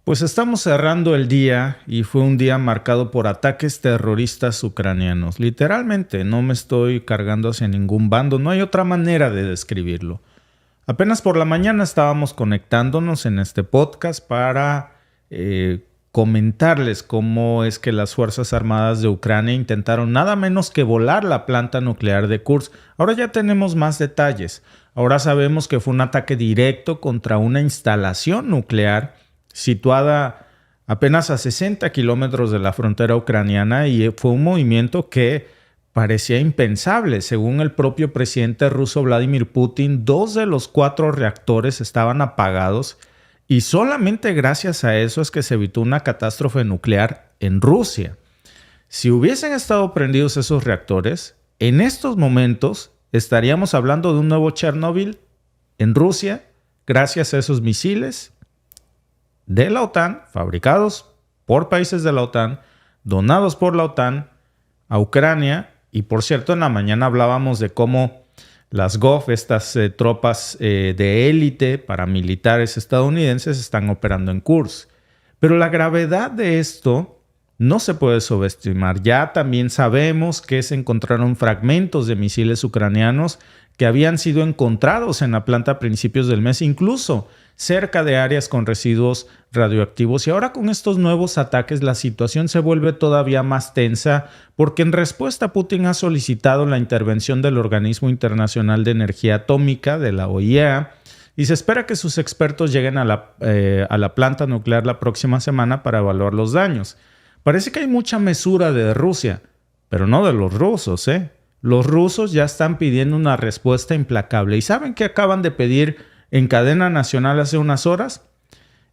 Pues estamos cerrando el día y fue un día marcado por ataques terroristas ucranianos. Literalmente, no me estoy cargando hacia ningún bando, no hay otra manera de describirlo. Apenas por la mañana estábamos conectándonos en este podcast para comentarles cómo es que las Fuerzas Armadas de Ucrania intentaron nada menos que volar la planta nuclear de Kursk. Ahora ya tenemos más detalles. Ahora sabemos que fue un ataque directo contra una instalación nuclear situada apenas a 60 kilómetros de la frontera ucraniana, y fue un movimiento que parecía impensable. Según el propio presidente ruso Vladimir Putin, 2 de los 4 reactores estaban apagados y solamente gracias a eso es que se evitó una catástrofe nuclear en Rusia. Si hubiesen estado prendidos esos reactores, en estos momentos estaríamos hablando de un nuevo Chernobyl en Rusia gracias a esos misiles de la OTAN, fabricados por países de la OTAN, donados por la OTAN a Ucrania. Y por cierto, en la mañana hablábamos de cómo las GOF, estas tropas de élite paramilitares estadounidenses, están operando en Kursk. Pero la gravedad de esto no se puede subestimar. Ya también sabemos que se encontraron fragmentos de misiles ucranianos que habían sido encontrados en la planta a principios del mes, incluso cerca de áreas con residuos radioactivos. Y ahora con estos nuevos ataques la situación se vuelve todavía más tensa, porque en respuesta Putin ha solicitado la intervención del Organismo Internacional de Energía Atómica, de la OIEA, y se espera que sus expertos lleguen a la planta nuclear la próxima semana para evaluar los daños. Parece que hay mucha mesura de Rusia, pero no de los rusos, ¿eh? Los rusos ya están pidiendo una respuesta implacable. ¿Y saben qué acaban de pedir en cadena nacional hace unas horas?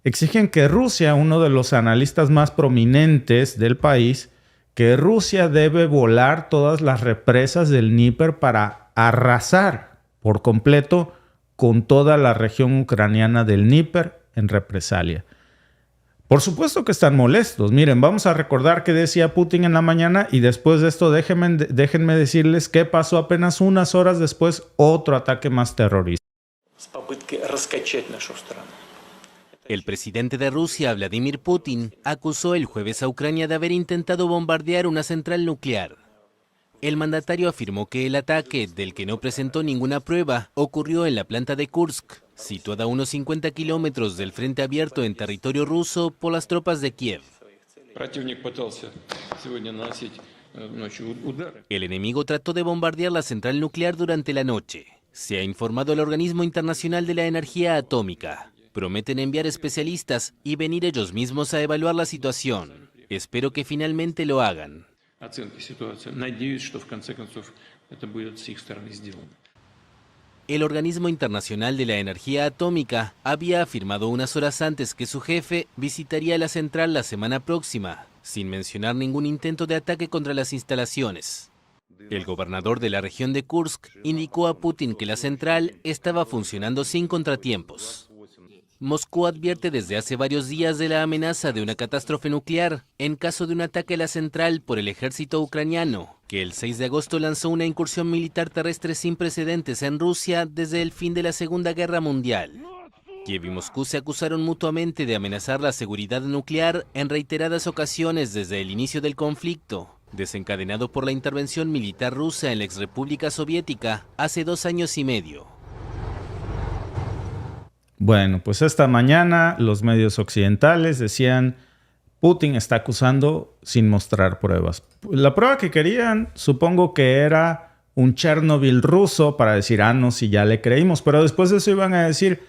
Exigen que Rusia, uno de los analistas más prominentes del país, que Rusia debe volar todas las represas del Dníper para arrasar por completo con toda la región ucraniana del Dníper en represalia. Por supuesto que están molestos. Miren, vamos a recordar qué decía Putin en la mañana y después de esto déjenme decirles qué pasó apenas unas horas después, otro ataque más terrorista. El presidente de Rusia, Vladimir Putin, acusó el jueves a Ucrania de haber intentado bombardear una central nuclear. El mandatario afirmó que el ataque, del que no presentó ninguna prueba, ocurrió en la planta de Kursk, situada a unos 50 kilómetros del frente abierto en territorio ruso por las tropas de Kiev. El enemigo trató de bombardear la central nuclear durante la noche. Se ha informado al Organismo Internacional de la Energía Atómica. Prometen enviar especialistas y venir ellos mismos a evaluar la situación. Espero que finalmente lo hagan. El Organismo Internacional de la Energía Atómica había afirmado unas horas antes que su jefe visitaría la central la semana próxima, sin mencionar ningún intento de ataque contra las instalaciones. El gobernador de la región de Kursk indicó a Putin que la central estaba funcionando sin contratiempos. Moscú advierte desde hace varios días de la amenaza de una catástrofe nuclear en caso de un ataque a la central por el ejército ucraniano, que el 6 de agosto lanzó una incursión militar terrestre sin precedentes en Rusia desde el fin de la Segunda Guerra Mundial. Kiev y Moscú se acusaron mutuamente de amenazar la seguridad nuclear en reiteradas ocasiones desde el inicio del conflicto, desencadenado por la intervención militar rusa en la exrepública soviética hace 2 años y medio. Bueno, pues esta mañana los medios occidentales decían: Putin está acusando sin mostrar pruebas. La prueba que querían, supongo que era un Chernobyl ruso para decir, no, si ya le creímos. Pero después de eso iban a decir,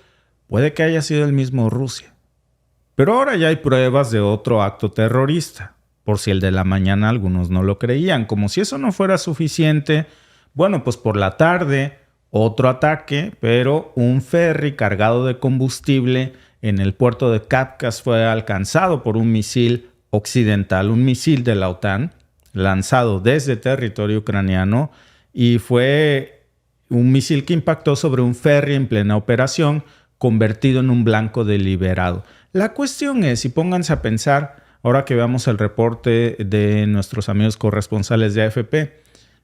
puede que haya sido el mismo Rusia. Pero ahora ya hay pruebas de otro acto terrorista. Por si el de la mañana algunos no lo creían. Como si eso no fuera suficiente, bueno, pues por la tarde otro ataque, pero un ferry cargado de combustible en el puerto de Kavkaz fue alcanzado por un misil occidental, un misil de la OTAN, lanzado desde territorio ucraniano, y fue un misil que impactó sobre un ferry en plena operación, convertido en un blanco deliberado. La cuestión es, y pónganse a pensar, ahora que veamos el reporte de nuestros amigos corresponsales de AFP,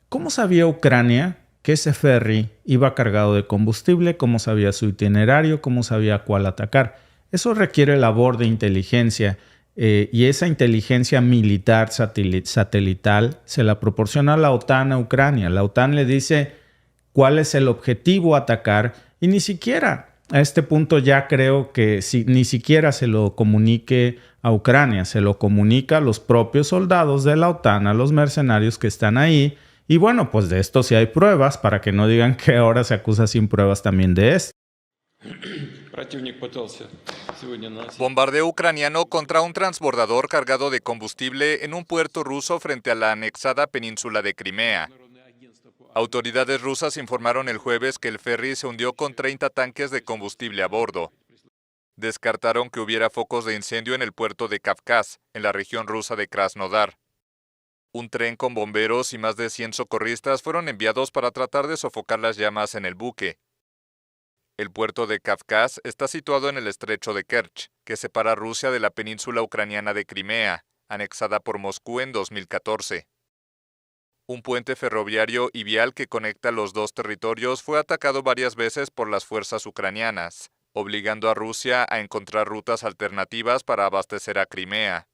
¿cómo sabía Ucrania que ese ferry iba cargado de combustible? ¿Cómo sabía su itinerario? ¿Cómo sabía cuál atacar? Eso requiere labor de inteligencia y esa inteligencia militar satelital se la proporciona la OTAN a Ucrania. La OTAN le dice cuál es el objetivo a atacar y ni siquiera a este punto ya creo que ni siquiera se lo comunique a Ucrania, se lo comunica a los propios soldados de la OTAN, a los mercenarios que están ahí. Y bueno, pues de esto sí hay pruebas, para que no digan que ahora se acusa sin pruebas también de esto. Bombardeo ucraniano contra un transbordador cargado de combustible en un puerto ruso frente a la anexada península de Crimea. Autoridades rusas informaron el jueves que el ferry se hundió con 30 tanques de combustible a bordo. Descartaron que hubiera focos de incendio en el puerto de Kavkaz, en la región rusa de Krasnodar. Un tren con bomberos y más de 100 socorristas fueron enviados para tratar de sofocar las llamas en el buque. El puerto de Kavkaz está situado en el estrecho de Kerch, que separa Rusia de la península ucraniana de Crimea, anexada por Moscú en 2014. Un puente ferroviario y vial que conecta los dos territorios fue atacado varias veces por las fuerzas ucranianas, obligando a Rusia a encontrar rutas alternativas para abastecer a Crimea.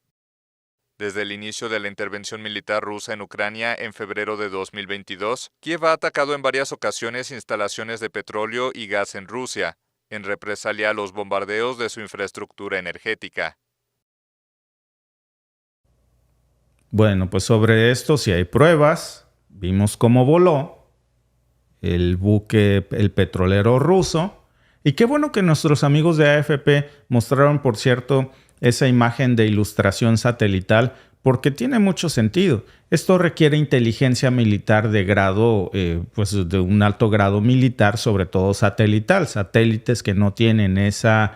Desde el inicio de la intervención militar rusa en Ucrania en febrero de 2022, Kiev ha atacado en varias ocasiones instalaciones de petróleo y gas en Rusia, en represalia a los bombardeos de su infraestructura energética. Bueno, pues sobre esto sí hay pruebas. Vimos cómo voló el buque, el petrolero ruso. Y qué bueno que nuestros amigos de AFP mostraron, por cierto, esa imagen de ilustración satelital, porque tiene mucho sentido. Esto requiere inteligencia militar de grado, pues de un alto grado militar, sobre todo satelital. Satélites que no tienen esa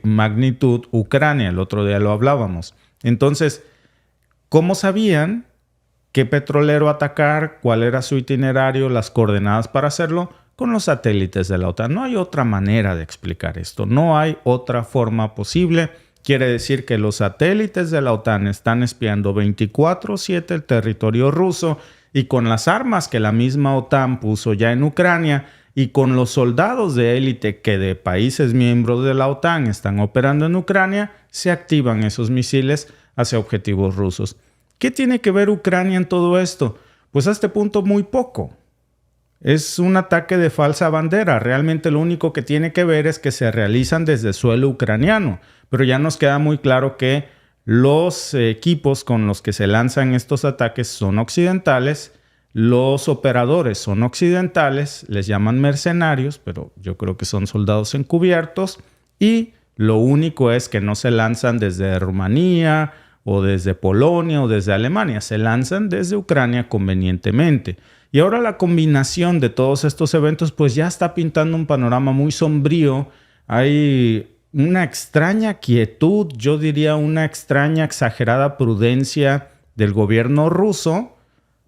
magnitud. Ucrania, el otro día lo hablábamos. Entonces, ¿cómo sabían qué petrolero atacar, cuál era su itinerario, las coordenadas para hacerlo? Con los satélites de la OTAN. No hay otra manera de explicar esto. No hay otra forma posible. Quiere decir que los satélites de la OTAN están espiando 24/7 el territorio ruso y con las armas que la misma OTAN puso ya en Ucrania y con los soldados de élite que de países miembros de la OTAN están operando en Ucrania, se activan esos misiles hacia objetivos rusos. ¿Qué tiene que ver Ucrania en todo esto? Pues a este punto muy poco. Es un ataque de falsa bandera. Realmente lo único que tiene que ver es que se realizan desde suelo ucraniano. Pero ya nos queda muy claro que los equipos con los que se lanzan estos ataques son occidentales. Los operadores son occidentales. Les llaman mercenarios, pero yo creo que son soldados encubiertos. Y lo único es que no se lanzan desde Rumanía o desde Polonia o desde Alemania. Se lanzan desde Ucrania convenientemente. Y ahora la combinación de todos estos eventos pues ya está pintando un panorama muy sombrío. Hay una extraña quietud, yo diría una extraña exagerada prudencia del gobierno ruso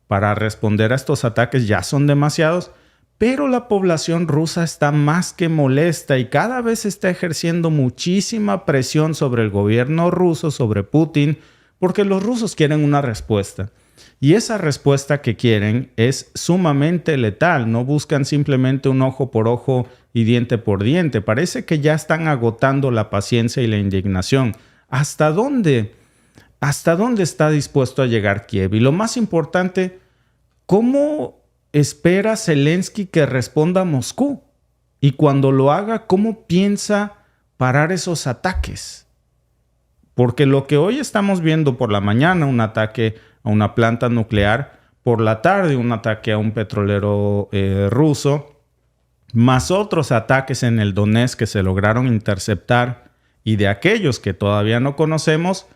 para responder a estos ataques. Ya son demasiados, pero la población rusa está más que molesta y cada vez está ejerciendo muchísima presión sobre el gobierno ruso, sobre Putin, porque los rusos quieren una respuesta. Y esa respuesta que quieren es sumamente letal. No buscan simplemente un ojo por ojo y diente por diente. Parece que ya están agotando la paciencia y la indignación. ¿Hasta dónde está dispuesto a llegar Kiev? Y lo más importante, ¿cómo espera Zelensky que responda a Moscú? Y cuando lo haga, ¿cómo piensa parar esos ataques? Porque lo que hoy estamos viendo por la mañana, un ataque a una planta nuclear, por la tarde un ataque a un petrolero ruso, más otros ataques en el Donetsk que se lograron interceptar y de aquellos que todavía no conocemos,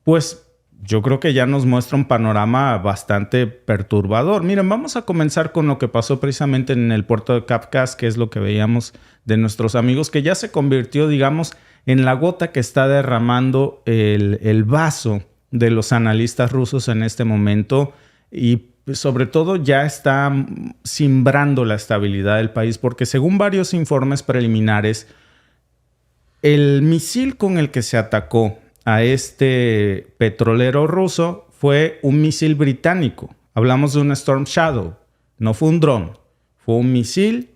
pues yo creo que ya nos muestra un panorama bastante perturbador. Miren, vamos a comenzar con lo que pasó precisamente en el puerto de Kavkaz, que es lo que veíamos de nuestros amigos, que ya se convirtió, digamos, en la gota que está derramando el vaso de los analistas rusos en este momento y sobre todo ya está simbrando la estabilidad del país porque según varios informes preliminares, el misil con el que se atacó a este petrolero ruso fue un misil británico. Hablamos de un Storm Shadow, no fue un dron, fue un misil,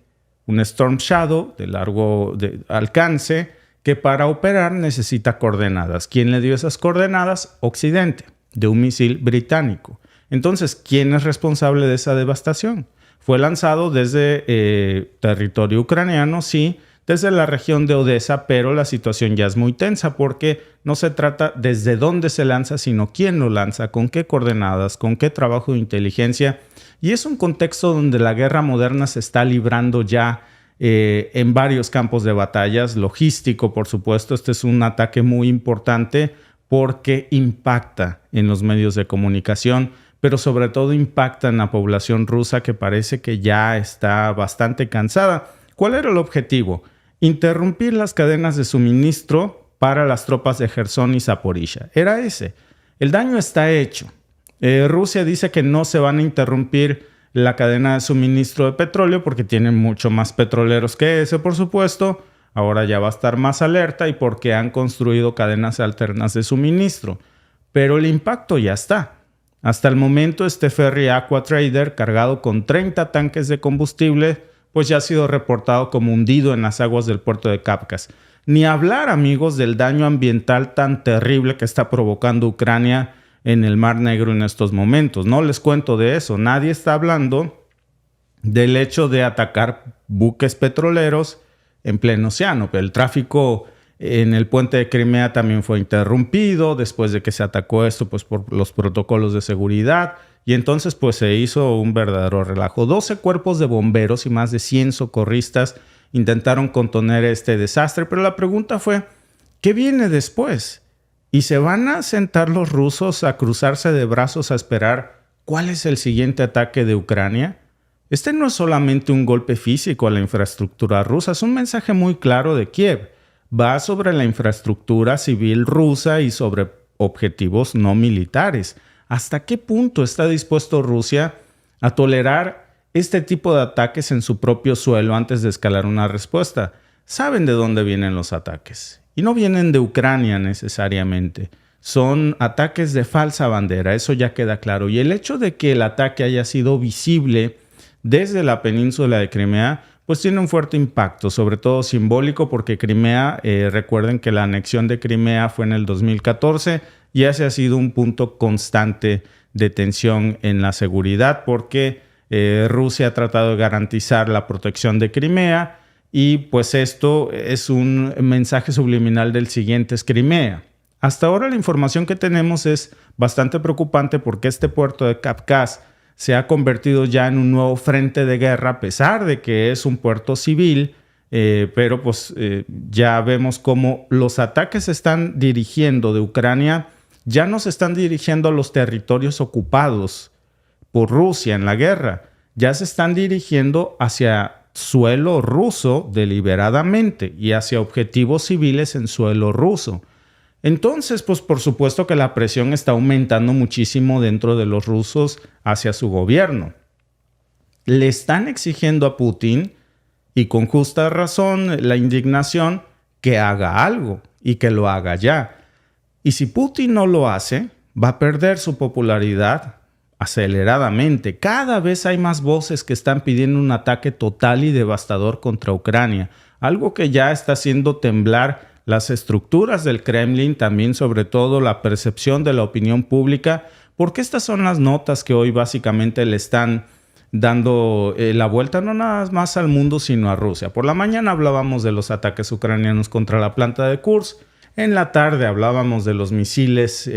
un Storm Shadow de largo alcance que para operar necesita coordenadas. ¿Quién le dio esas coordenadas? Occidente, de un misil británico. Entonces, ¿quién es responsable de esa devastación? Fue lanzado desde territorio ucraniano, sí, desde la región de Odessa, pero la situación ya es muy tensa porque no se trata desde dónde se lanza, sino quién lo lanza, con qué coordenadas, con qué trabajo de inteligencia. Y es un contexto donde la guerra moderna se está librando ya en varios campos de batallas, logístico, por supuesto. Este es un ataque muy importante porque impacta en los medios de comunicación, pero sobre todo impacta en la población rusa que parece que ya está bastante cansada. ¿Cuál era el objetivo? Interrumpir las cadenas de suministro para las tropas de Jersón y Zaporizhia. Era ese. El daño está hecho. Rusia dice que no se van a interrumpir la cadena de suministro de petróleo porque tienen mucho más petroleros que ese, por supuesto. Ahora ya va a estar más alerta y porque han construido cadenas alternas de suministro. Pero el impacto ya está. Hasta el momento, este ferry Aqua Trader, cargado con 30 tanques de combustible, pues ya ha sido reportado como hundido en las aguas del puerto de Kavkaz. Ni hablar, amigos, del daño ambiental tan terrible que está provocando Ucrania en el Mar Negro en estos momentos. No les cuento de eso. Nadie está hablando del hecho de atacar buques petroleros en pleno océano. El tráfico en el puente de Crimea también fue interrumpido después de que se atacó esto, pues por los protocolos de seguridad. Y entonces pues se hizo un verdadero relajo. 12 cuerpos de bomberos y más de 100 socorristas intentaron contener este desastre. Pero la pregunta fue, ¿qué viene después? ¿Y se van a sentar los rusos a cruzarse de brazos a esperar cuál es el siguiente ataque de Ucrania? Este no es solamente un golpe físico a la infraestructura rusa, es un mensaje muy claro de Kiev. Va sobre la infraestructura civil rusa y sobre objetivos no militares. ¿Hasta qué punto está dispuesto Rusia a tolerar este tipo de ataques en su propio suelo antes de escalar una respuesta? Saben de dónde vienen los ataques y no vienen de Ucrania necesariamente. Son ataques de falsa bandera, eso ya queda claro. Y el hecho de que el ataque haya sido visible desde la península de Crimea, pues tiene un fuerte impacto, sobre todo simbólico, porque Crimea, recuerden que la anexión de Crimea fue en el 2014 y ese ha sido un punto constante de tensión en la seguridad, porque Rusia ha tratado de garantizar la protección de Crimea y pues esto es un mensaje subliminal del siguiente, es Crimea. Hasta ahora la información que tenemos es bastante preocupante porque este puerto de Kavkaz se ha convertido ya en un nuevo frente de guerra, a pesar de que es un puerto civil, pero pues ya vemos cómo los ataques se están dirigiendo de Ucrania, ya no se están dirigiendo a los territorios ocupados por Rusia en la guerra, ya se están dirigiendo hacia suelo ruso deliberadamente y hacia objetivos civiles en suelo ruso. Entonces, pues por supuesto que la presión está aumentando muchísimo dentro de los rusos hacia su gobierno. Le están exigiendo a Putin, y con justa razón, la indignación, que haga algo y que lo haga ya. Y si Putin no lo hace, va a perder su popularidad aceleradamente. Cada vez hay más voces que están pidiendo un ataque total y devastador contra Ucrania, algo que ya está haciendo temblar las estructuras del Kremlin, también sobre todo la percepción de la opinión pública, porque estas son las notas que hoy básicamente le están dando la vuelta no nada más al mundo, sino a Rusia. Por la mañana hablábamos de los ataques ucranianos contra la planta de Kursk, en la tarde hablábamos de los misiles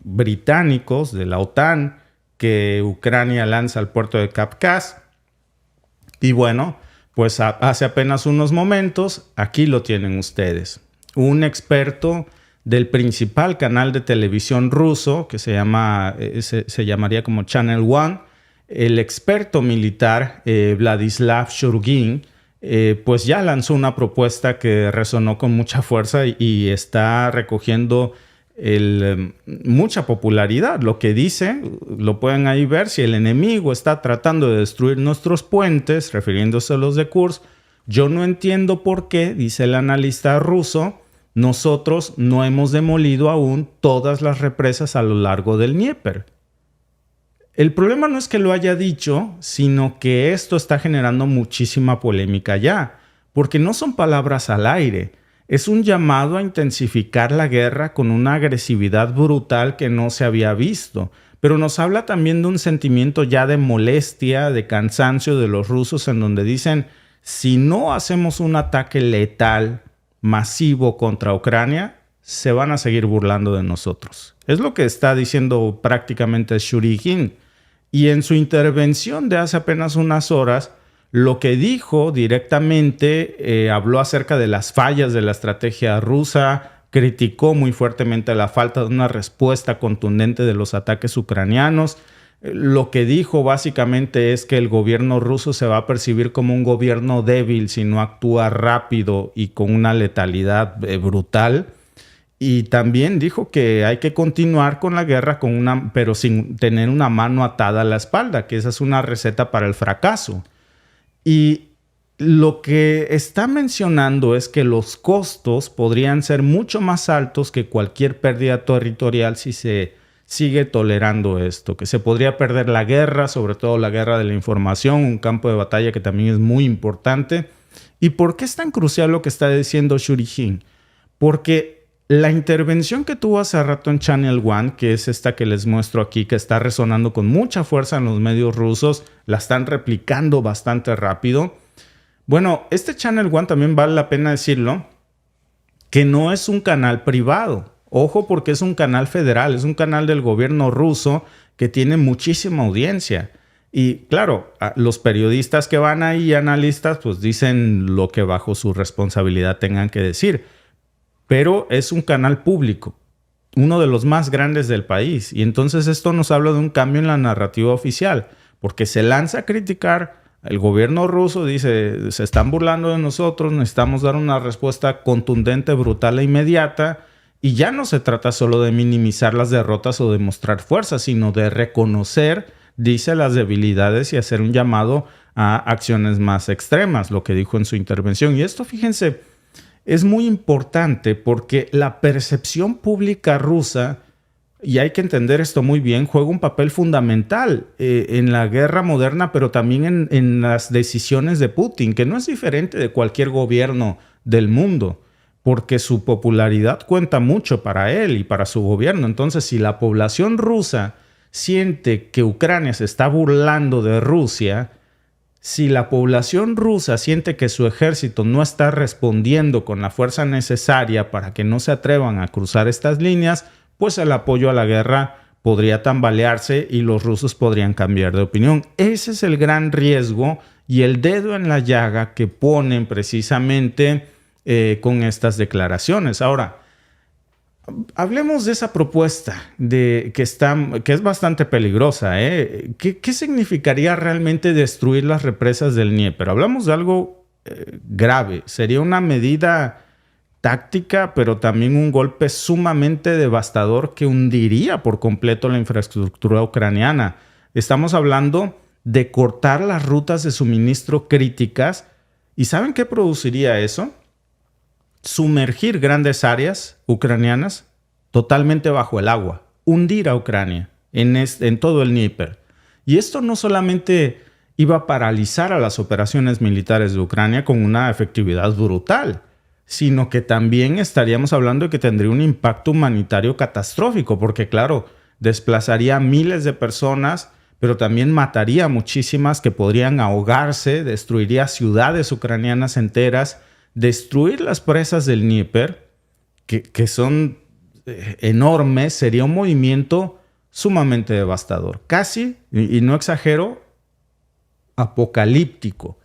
británicos de la OTAN que Ucrania lanza al puerto de Kavkaz, y bueno, pues hace apenas unos momentos, aquí lo tienen ustedes. Un experto del principal canal de televisión ruso, que se llamaría como Channel One, el experto militar Vladislav Shurgin, pues ya lanzó una propuesta que resonó con mucha fuerza y está recogiendo mucha popularidad. Lo que dice, lo pueden ahí ver, si el enemigo está tratando de destruir nuestros puentes, refiriéndose a los de Kursk, yo no entiendo por qué, dice el analista ruso, nosotros no hemos demolido aún todas las represas a lo largo del Dnieper. El problema no es que lo haya dicho, sino que esto está generando muchísima polémica ya, porque no son palabras al aire. es un llamado a intensificar la guerra con una agresividad brutal que no se había visto. Pero nos habla también de un sentimiento ya de molestia, de cansancio de los rusos, en donde dicen, si no hacemos un ataque letal, masivo contra Ucrania, se van a seguir burlando de nosotros. Es lo que está diciendo prácticamente Shurigin. Y en su intervención de hace apenas unas horas, lo que dijo directamente, habló acerca de las fallas de la estrategia rusa, criticó muy fuertemente la falta de una respuesta contundente de los ataques ucranianos. Lo que dijo básicamente es que el gobierno ruso se va a percibir como un gobierno débil si no actúa rápido y con una letalidad brutal. Y también dijo que hay que continuar con la guerra pero sin tener una mano atada a la espalda, que esa es una receta para el fracaso. Y lo que está mencionando es que los costos podrían ser mucho más altos que cualquier pérdida territorial si se sigue tolerando esto, que se podría perder la guerra, sobre todo la guerra de la información, un campo de batalla que también es muy importante. ¿Y por qué es tan crucial lo que está diciendo Shurigin? Porque la intervención que tuvo hace rato en Channel One, que es esta que les muestro aquí, que está resonando con mucha fuerza en los medios rusos, la están replicando bastante rápido. Bueno, este Channel One también vale la pena decirlo, que no es un canal privado. Ojo, porque es un canal federal, es un canal del gobierno ruso que tiene muchísima audiencia. Y claro, los periodistas que van ahí, analistas, pues dicen lo que bajo su responsabilidad tengan que decir. Pero es un canal público, uno de los más grandes del país. Y entonces esto nos habla de un cambio en la narrativa oficial, porque se lanza a criticar. El gobierno ruso dice, se están burlando de nosotros, necesitamos dar una respuesta contundente, brutal e inmediata. Y ya no se trata solo de minimizar las derrotas o de mostrar fuerza, sino de reconocer, dice, las debilidades y hacer un llamado a acciones más extremas, lo que dijo en su intervención. Y esto, fíjense, es muy importante porque la percepción pública rusa, y hay que entender esto muy bien, juega un papel fundamental en la guerra moderna, pero también en las decisiones de Putin, que no es diferente de cualquier gobierno del mundo, porque su popularidad cuenta mucho para él y para su gobierno. Entonces, si la población rusa siente que Ucrania se está burlando de Rusia, si la población rusa siente que su ejército no está respondiendo con la fuerza necesaria para que no se atrevan a cruzar estas líneas, pues el apoyo a la guerra podría tambalearse y los rusos podrían cambiar de opinión. Ese es el gran riesgo y el dedo en la llaga que ponen precisamente con estas declaraciones. Ahora, hablemos de esa propuesta que es bastante peligrosa. ¿Qué significaría realmente destruir las represas del Dnieper? Hablamos de algo grave. Sería una medida táctica, pero también un golpe sumamente devastador que hundiría por completo la infraestructura ucraniana. Estamos hablando de cortar las rutas de suministro críticas. ¿Y saben qué produciría eso? Sumergir grandes áreas ucranianas totalmente bajo el agua, hundir a Ucrania en todo el Dnieper. Y esto no solamente iba a paralizar a las operaciones militares de Ucrania con una efectividad brutal, sino que también estaríamos hablando de que tendría un impacto humanitario catastrófico, porque claro, desplazaría a miles de personas, pero también mataría a muchísimas que podrían ahogarse, destruiría ciudades ucranianas enteras. Destruir las presas del Dnieper, que son enormes, sería un movimiento sumamente devastador. Casi, y no exagero, apocalíptico.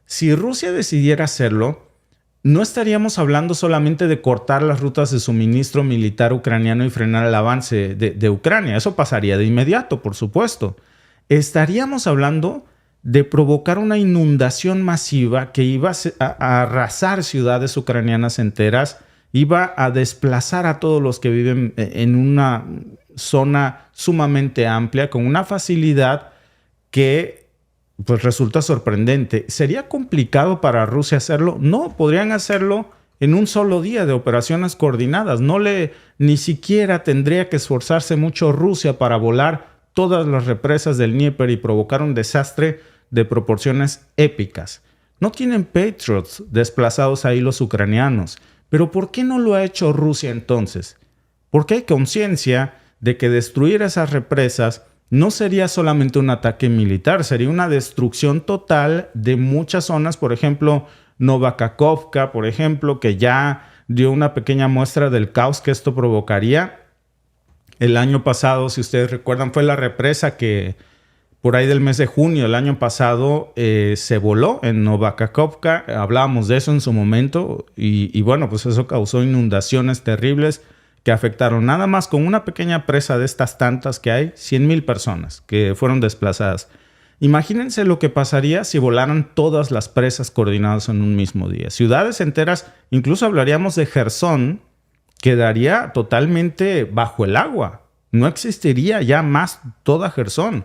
Si Rusia decidiera hacerlo, no estaríamos hablando solamente de cortar las rutas de suministro militar ucraniano y frenar el avance de Ucrania. Eso pasaría de inmediato, por supuesto. Estaríamos hablando de provocar una inundación masiva que iba a arrasar ciudades ucranianas enteras, iba a desplazar a todos los que viven en una zona sumamente amplia, con una facilidad que pues resulta sorprendente. ¿Sería complicado para Rusia hacerlo? No, podrían hacerlo en un solo día de operaciones coordinadas. Ni siquiera tendría que esforzarse mucho Rusia para volar todas las represas del Dnieper y provocar un desastre de proporciones épicas. No tienen Patriots desplazados ahí los ucranianos. Pero ¿por qué no lo ha hecho Rusia entonces? Porque hay conciencia de que destruir esas represas no sería solamente un ataque militar, sería una destrucción total de muchas zonas, por ejemplo, Novakakhovka, por ejemplo, que ya dio una pequeña muestra del caos que esto provocaría. El año pasado, si ustedes recuerdan, fue la represa que por ahí del mes de junio del año pasado se voló en Novakakhovka. Hablábamos de eso en su momento y bueno, pues eso causó inundaciones terribles que afectaron nada más con una pequeña presa de estas tantas que hay, 100,000 personas que fueron desplazadas. Imagínense lo que pasaría si volaran todas las presas coordinadas en un mismo día. Ciudades enteras, incluso hablaríamos de Jersón, quedaría totalmente bajo el agua. No existiría ya más toda Jersón.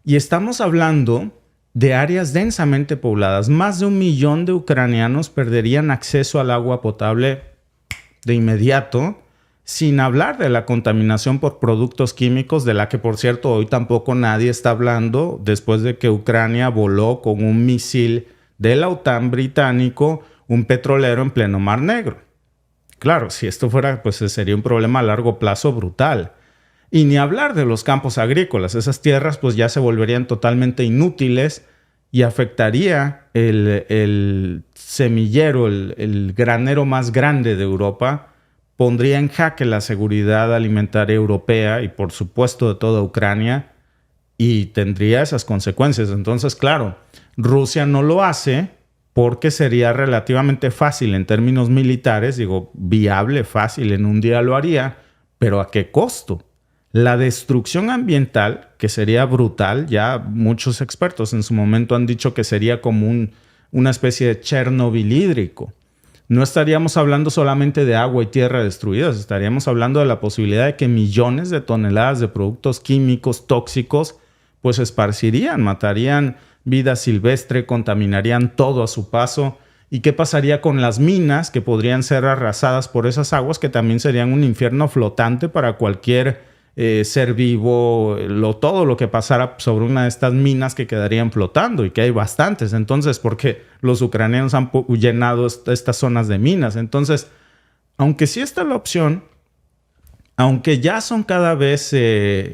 Y estamos hablando de áreas densamente pobladas. Más de 1 millón de ucranianos perderían acceso al agua potable de inmediato, sin hablar de la contaminación por productos químicos, de la que, por cierto, hoy tampoco nadie está hablando, después de que Ucrania voló con un misil de la OTAN británico un petrolero en pleno Mar Negro. Claro, si esto fuera, pues sería un problema a largo plazo brutal. Y ni hablar de los campos agrícolas. Esas tierras pues ya se volverían totalmente inútiles y afectaría el semillero, el granero más grande de Europa. Pondría en jaque la seguridad alimentaria europea y por supuesto de toda Ucrania y tendría esas consecuencias. Entonces, claro, Rusia no lo hace porque sería relativamente fácil en términos militares, digo, viable, fácil, en un día lo haría, pero ¿a qué costo? La destrucción ambiental, que sería brutal, ya muchos expertos en su momento han dicho que sería como una especie de Chernobyl hídrico. No estaríamos hablando solamente de agua y tierra destruidas, estaríamos hablando de la posibilidad de que millones de toneladas de productos químicos tóxicos pues esparcirían, matarían vida silvestre, contaminarían todo a su paso. ¿Y qué pasaría con las minas que podrían ser arrasadas por esas aguas, que también serían un infierno flotante para cualquier ser vivo, todo lo que pasara sobre una de estas minas que quedarían flotando, y que hay bastantes, entonces, porque los ucranianos han llenado estas zonas de minas. Entonces, aunque sí está la opción, aunque ya son cada vez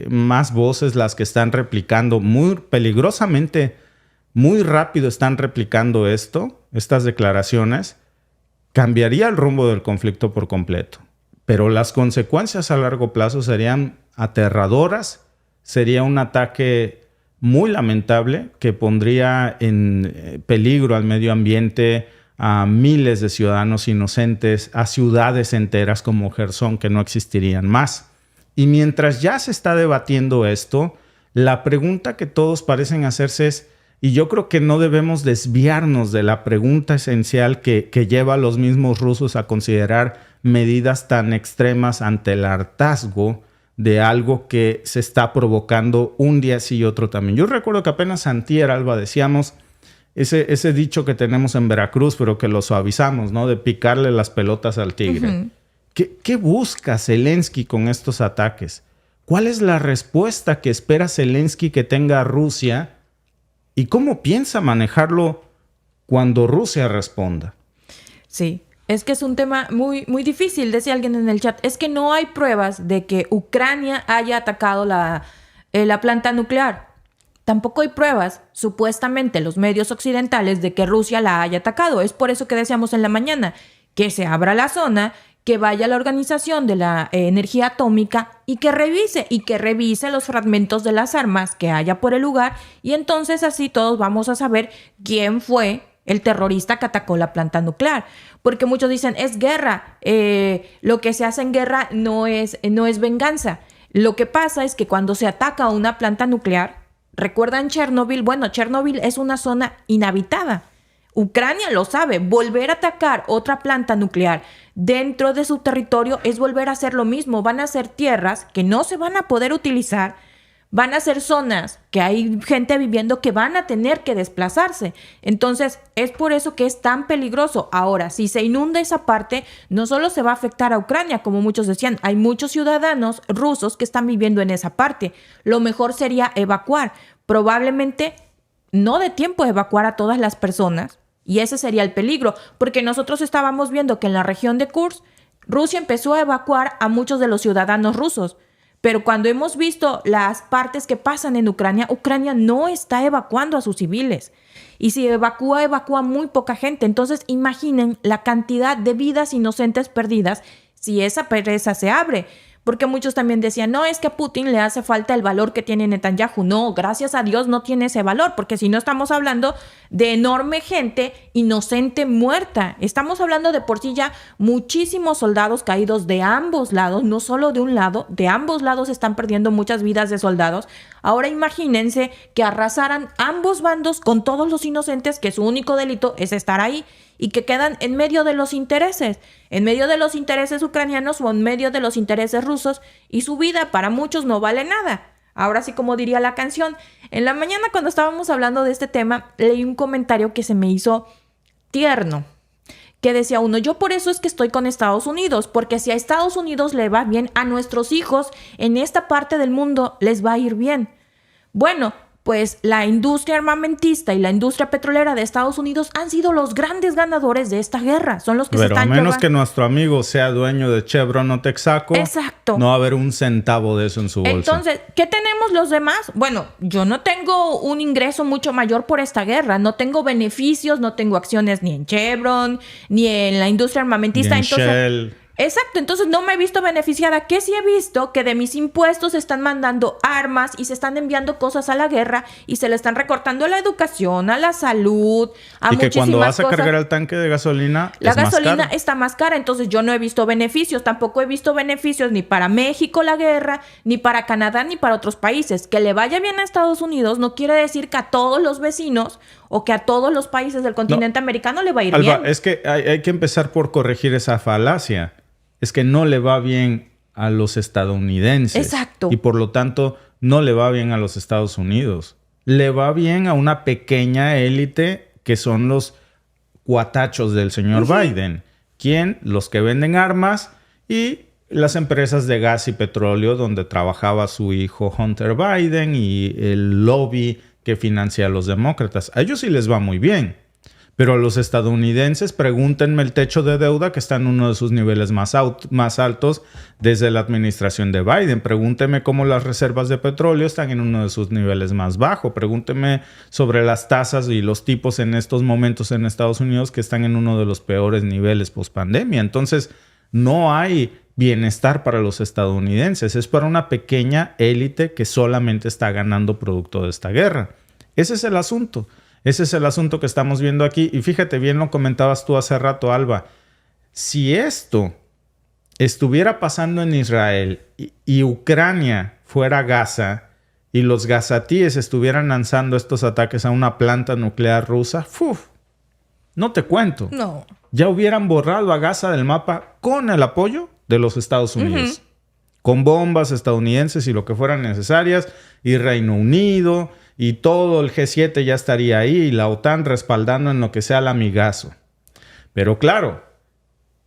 más voces las que están replicando muy peligrosamente, muy rápido están replicando estas declaraciones, cambiaría el rumbo del conflicto por completo. Pero las consecuencias a largo plazo serían aterradoras, sería un ataque muy lamentable que pondría en peligro al medio ambiente, a miles de ciudadanos inocentes, a ciudades enteras como Jersón que no existirían más. Y mientras ya se está debatiendo esto, la pregunta que todos parecen hacerse es, y yo creo que no debemos desviarnos de la pregunta esencial que lleva a los mismos rusos a considerar medidas tan extremas ante el hartazgo de algo que se está provocando un día sí y otro también. Yo recuerdo que apenas antier, Alba, decíamos ese dicho que tenemos en Veracruz, pero que lo suavizamos, ¿no? De picarle las pelotas al tigre. Uh-huh. ¿Qué busca Zelensky con estos ataques? ¿Cuál es la respuesta que espera Zelensky que tenga Rusia? ¿Y cómo piensa manejarlo cuando Rusia responda? Sí. Es que es un tema muy, muy difícil, decía alguien en el chat. Es que no hay pruebas de que Ucrania haya atacado la planta nuclear. Tampoco hay pruebas, supuestamente, los medios occidentales, de que Rusia la haya atacado. Es por eso que decíamos en la mañana que se abra la zona, que vaya la Organización de la Energía Atómica y que revise los fragmentos de las armas que haya por el lugar. Y entonces así todos vamos a saber quién fue el terrorista que atacó la planta nuclear. Porque muchos dicen, es guerra. Lo que se hace en guerra no es venganza. Lo que pasa es que cuando se ataca a una planta nuclear, ¿recuerdan Chernobyl? Bueno, Chernobyl es una zona inhabitada. Ucrania lo sabe. Volver a atacar otra planta nuclear dentro de su territorio es volver a hacer lo mismo. Van a ser tierras que no se van a poder utilizar. Van a ser zonas que hay gente viviendo que van a tener que desplazarse. Entonces, es por eso que es tan peligroso. Ahora, si se inunda esa parte, no solo se va a afectar a Ucrania, como muchos decían. Hay muchos ciudadanos rusos que están viviendo en esa parte. Lo mejor sería evacuar. Probablemente no dé tiempo a evacuar a todas las personas Y ese sería el peligro, porque nosotros estábamos viendo que en la región de Kursk, Rusia empezó a evacuar a muchos de los ciudadanos rusos. Pero cuando hemos visto las partes que pasan en Ucrania, Ucrania no está evacuando a sus civiles. Y si evacúa muy poca gente. Entonces imaginen la cantidad de vidas inocentes perdidas si esa presa se abre. Porque muchos también decían, no, es que a Putin le hace falta el valor que tiene Netanyahu. No, gracias a Dios no tiene ese valor, porque si no estamos hablando de enorme gente inocente muerta. Estamos hablando de por sí ya muchísimos soldados caídos de ambos lados, no solo de un lado, de ambos lados están perdiendo muchas vidas de soldados. Ahora imagínense que arrasaran ambos bandos con todos los inocentes, que su único delito es estar ahí, y que quedan en medio de los intereses ucranianos o en medio de los intereses rusos, y su vida para muchos no vale nada. Ahora sí, como diría la canción, en la mañana cuando estábamos hablando de este tema, leí un comentario que se me hizo tierno, que decía uno, yo por eso es que estoy con Estados Unidos, porque si a Estados Unidos le va bien, a nuestros hijos en esta parte del mundo les va a ir bien. Bueno, pues la industria armamentista y la industria petrolera de Estados Unidos han sido los grandes ganadores de esta guerra. Son los que se están Pero a menos que nuestro amigo sea dueño de Chevron o Texaco, exacto, no va a haber un centavo de eso en su bolsa. Entonces, ¿qué tenemos los demás? Bueno, yo no tengo un ingreso mucho mayor por esta guerra. No tengo beneficios, no tengo acciones ni en Chevron, ni en la industria armamentista. Ni en Shell. Exacto, entonces no me he visto beneficiada. ¿Qué sí he visto? Que de mis impuestos se están mandando armas y se están enviando cosas a la guerra y se le están recortando a la educación, a la salud, a muchísimas cosas. Y que cuando vas a cargar el tanque de gasolina, la gasolina está más cara. Entonces yo no he visto beneficios. Tampoco he visto beneficios ni para México la guerra, ni para Canadá, ni para otros países. Que le vaya bien a Estados Unidos no quiere decir que a todos los vecinos o que a todos los países del continente americano le va a ir bien. Es que hay que empezar por corregir esa falacia. Es que no le va bien a los estadounidenses. Exacto. Y por lo tanto, no le va bien a los Estados Unidos. Le va bien a una pequeña élite que son los cuatachos del señor Biden. Los que venden armas y las empresas de gas y petróleo donde trabajaba su hijo Hunter Biden y el lobby que financia a los demócratas. A ellos sí les va muy bien. Pero a los estadounidenses, pregúntenme el techo de deuda que está en uno de sus niveles más altos desde la administración de Biden. Pregúntenme cómo las reservas de petróleo están en uno de sus niveles más bajos. Pregúntenme sobre las tasas y los tipos en estos momentos en Estados Unidos que están en uno de los peores niveles post-pandemia. Entonces, no hay bienestar para los estadounidenses. Es para una pequeña élite que solamente está ganando producto de esta guerra. Ese es el asunto. Ese es el asunto que estamos viendo aquí. Y fíjate, bien lo comentabas tú hace rato, Alba. Si esto estuviera pasando en Israel y Ucrania fuera Gaza y los gazatíes estuvieran lanzando estos ataques a una planta nuclear rusa, no te cuento. No. Ya hubieran borrado a Gaza del mapa con el apoyo de los Estados Unidos. Con bombas estadounidenses y lo que fueran necesarias. Y Reino Unido y todo el G7 ya estaría ahí y la OTAN respaldando en lo que sea el amigazo. Pero claro,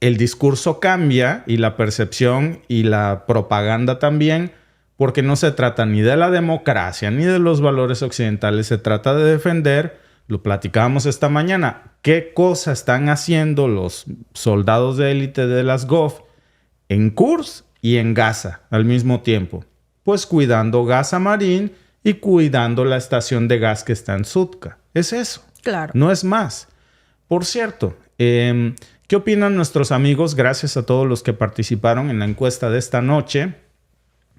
el discurso cambia y la percepción y la propaganda también, porque no se trata ni de la democracia ni de los valores occidentales, se trata de defender, lo platicábamos esta mañana, qué cosa están haciendo los soldados de élite de las GOF en Kursk y en Gaza al mismo tiempo. Pues cuidando Gaza Marín y cuidando la estación de gas que está en Sutka. Es eso. Claro. No es más. Por cierto, ¿qué opinan nuestros amigos? Gracias a todos los que participaron en la encuesta de esta noche.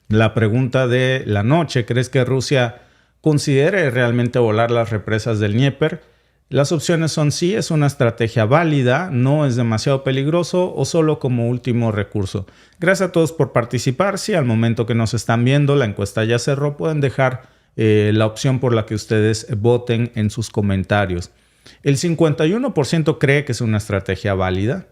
La pregunta de la noche, ¿crees que Rusia considere realmente volar las represas del Dnieper? Las opciones son sí, es una estrategia válida, no es demasiado peligroso o solo como último recurso. Gracias a todos por participar. Si al momento que nos están viendo la encuesta ya cerró, pueden dejar la opción por la que ustedes voten en sus comentarios. El 51% cree que es una estrategia válida,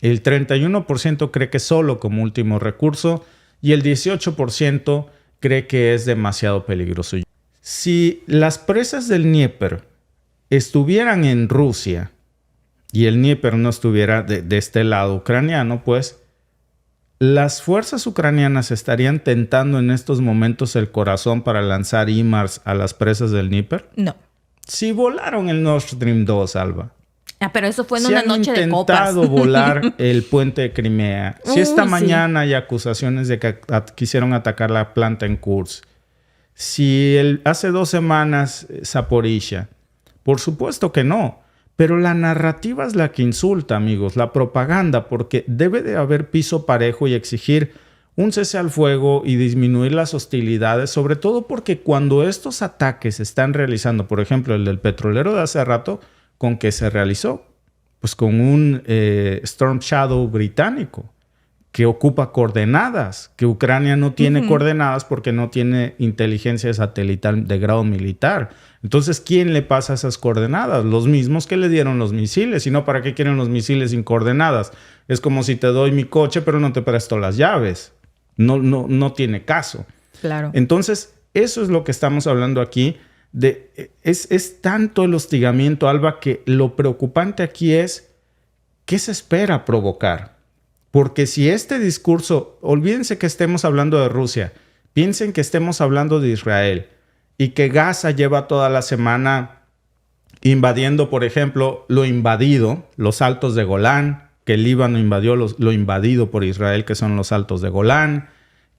el 31% cree que solo como último recurso y el 18% cree que es demasiado peligroso. Si las presas del Dnieper estuvieran en Rusia y el Dnieper no estuviera de este lado ucraniano, pues las fuerzas ucranianas estarían tentando en estos momentos el corazón para lanzar HIMARS a las presas del Dnieper. No. Si volaron el Nord Stream 2, Alba. Pero eso fue en una noche de copas. Se han intentado volar el puente de Crimea. Si esta mañana hay acusaciones de que quisieron atacar la planta en Kursk. Si hace 2 semanas Zaporizhia. Por supuesto que no. Pero la narrativa es la que insulta, amigos. La propaganda, porque debe de haber piso parejo y exigir un cese al fuego y disminuir las hostilidades, sobre todo porque cuando estos ataques se están realizando, por ejemplo, el del petrolero de hace rato, ¿con qué se realizó? Pues con un Storm Shadow británico que ocupa coordenadas, que Ucrania no tiene coordenadas porque no tiene inteligencia satelital de grado militar. Entonces, ¿quién le pasa esas coordenadas? Los mismos que le dieron los misiles. Si no, ¿para qué quieren los misiles sin coordenadas? Es como si te doy mi coche, pero no te presto las llaves. No tiene caso. Claro. Entonces, eso es lo que estamos hablando aquí. Es tanto el hostigamiento, Alba, que lo preocupante aquí es ¿qué se espera provocar? Porque si este discurso, olvídense que estemos hablando de Rusia, piensen que estemos hablando de Israel y que Gaza lleva toda la semana invadiendo, por ejemplo, lo invadido, los altos de Golán, que el Líbano invadió lo invadido por Israel, que son los altos de Golán,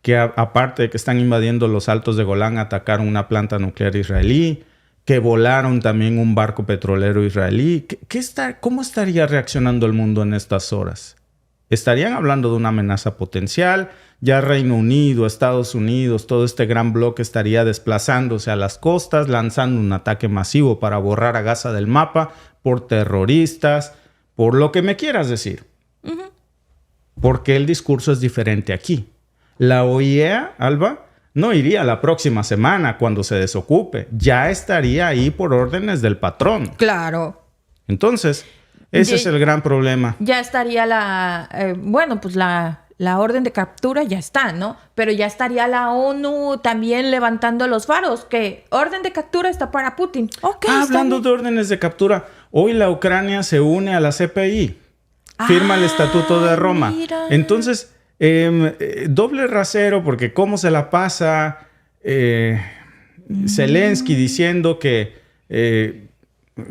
que aparte de que están invadiendo los altos de Golán, atacaron una planta nuclear israelí, que volaron también un barco petrolero israelí. ¿Cómo estaría reaccionando el mundo en estas horas? Estarían hablando de una amenaza potencial. Ya Reino Unido, Estados Unidos, todo este gran bloque estaría desplazándose a las costas, lanzando un ataque masivo para borrar a Gaza del mapa por terroristas, por lo que me quieras decir. Porque el discurso es diferente aquí. La OIEA, Alba, no iría la próxima semana cuando se desocupe. Ya estaría ahí por órdenes del patrón. Claro. Entonces, ese es el gran problema. Ya estaría la orden de captura, ya está, ¿no? Pero ya estaría la ONU también levantando los faros, que orden de captura está para Putin. Okay, hablando de órdenes de captura, hoy la Ucrania se une a la CPI. Firma el Estatuto de Roma. Mira. Entonces, doble rasero, porque cómo se la pasa Zelensky diciendo que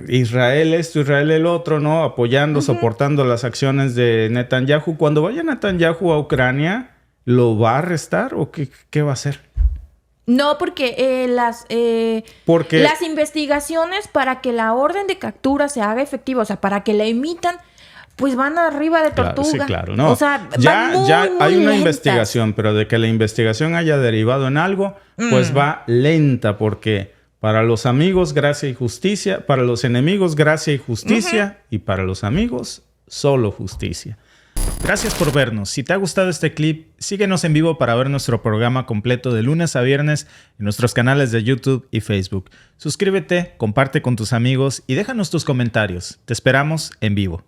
Israel esto, Israel el otro, ¿no? Apoyando, soportando las acciones de Netanyahu. Cuando vaya Netanyahu a Ucrania, ¿lo va a arrestar o qué va a hacer? No, porque las investigaciones para que la orden de captura se haga efectiva, o sea, para que la emitan, pues van arriba de tortuga. Sí, claro, no. O sea, ya hay una lentas. investigación, pero de que la investigación haya derivado en algo, pues va lenta, porque para los amigos, gracia y justicia, para los enemigos, gracia y justicia, y para los amigos, solo justicia. Gracias por vernos. Si te ha gustado este clip, síguenos en vivo para ver nuestro programa completo de lunes a viernes en nuestros canales de YouTube y Facebook. Suscríbete, comparte con tus amigos y déjanos tus comentarios. Te esperamos en vivo.